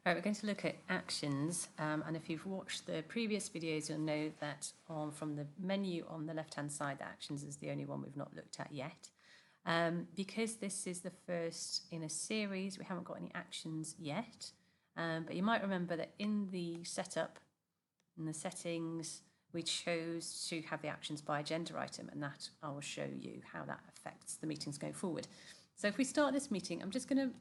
Right, we're going to look at actions, and if you've watched the previous videos, you'll know that from the menu on the left-hand side, the actions is the only one we've not looked at yet. Because this is the first in a series, we haven't got any actions yet, but you might remember that in the setup, in the settings, we chose to have the actions by agenda item, and that I will show you how that affects the meetings going forward. So if we start this meeting, I'm just going to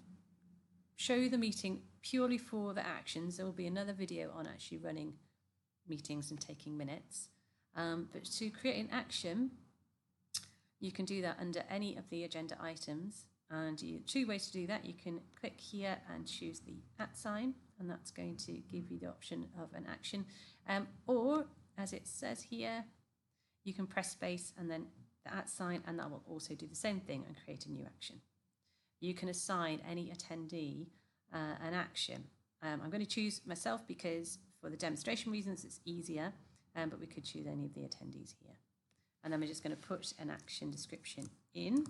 show you the meeting purely for the actions. There will be another video on actually running meetings and taking minutes. But to create an action, you can do that under any of the agenda items. And two ways to do that. You can click here and choose the @ sign, and that's going to give you the option of an action. Or, as it says here, you can press space and then the @ sign, and that will also do the same thing and create a new action. You can assign any attendee an action. I'm going to choose myself because for the demonstration reasons it's easier, but we could choose any of the attendees here. And then we're just going to put an action description in.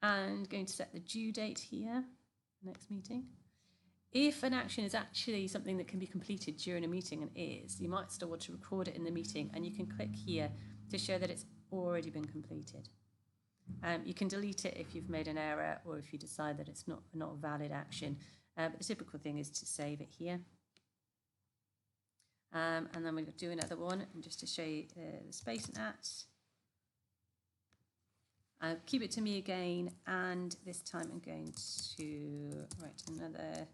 And going to set the due date here, next meeting. If an action is actually something that can be completed during a meeting and is, you might still want to record it in the meeting, and you can click here to show that it's already been completed. You can delete it if you've made an error or if you decide that it's not a valid action, but the typical thing is to save it here. And then we'll do another one, and just to show you the space and @ keep it to me again, and this time I'm going to write another.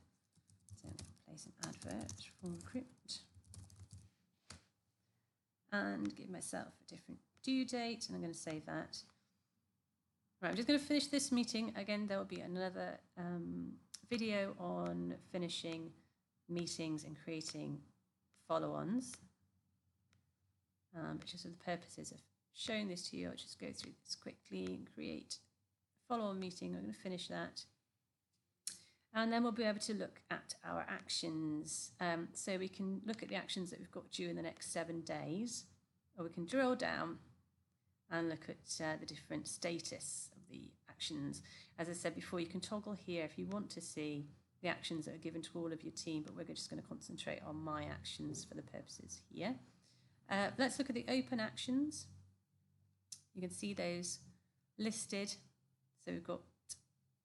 So I'm going to place an advert for recruitment and give myself a different due date, and I'm going to save that. Right, I'm just going to finish this meeting. Again, there will be another video on finishing meetings and creating follow-ons. But just for the purposes of showing this to you, I'll just go through this quickly and create a follow-on meeting. I'm going to finish that. And then we'll be able to look at our actions. So we can look at the actions that we've got due in the next 7 days, or we can drill down and look at the different status of the actions. As I said before, you can toggle here if you want to see the actions that are given to all of your team, but we're just going to concentrate on my actions for the purposes here. Let's look at the open actions. You can see those listed. So we've got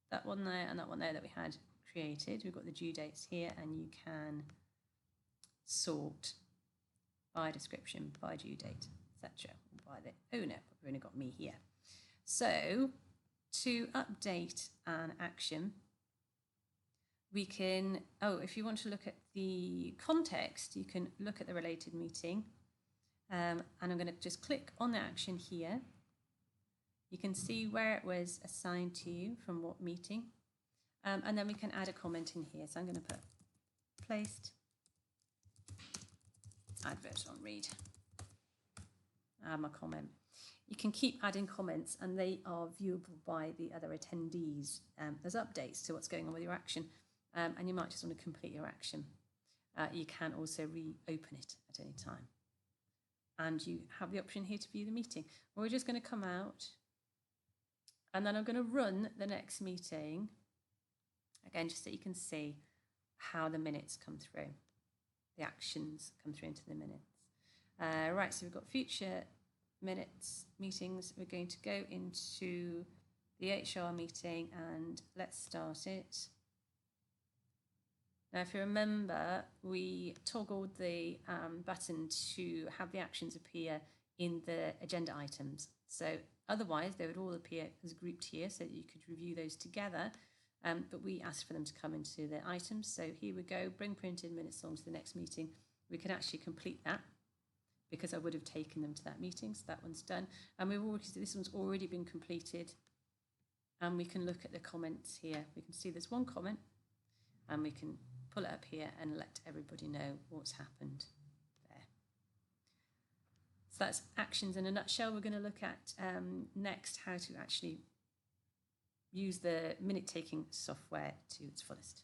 that one there and that one there that we had created. We've got the due dates here, and you can sort by description, by due date, etc., by the owner, but we've only got me here. So to update an action, we can, if you want to look at the context, you can look at the related meeting, and I'm going to just click on the action here. You can see where it was assigned to you from what meeting, and then we can add a comment in here. So I'm going to put placed advert on read. Add my comment. You can keep adding comments, and they are viewable by the other attendees as updates to what's going on with your action, and you might just want to complete your action. You can also reopen it at any time, and you have the option here to view the meeting. We're just going to come out, and then I'm going to run the next meeting again, just so you can see how the minutes come through, the actions come through into the minutes. Right, so we've got future minutes, meetings. We're going to go into the HR meeting, and let's start it. Now, if you remember, we toggled the button to have the actions appear in the agenda items. So otherwise, they would all appear as grouped here so that you could review those together. But we asked for them to come into the items. So here we go, bring printed minutes on to the next meeting. We can actually complete that because I would have taken them to that meeting. So that one's done. And this one's already been completed. And we can look at the comments here. We can see there's one comment, and we can pull it up here and let everybody know what's happened there. So that's actions in a nutshell. We're going to look at next how to actually use the minute-taking software to its fullest.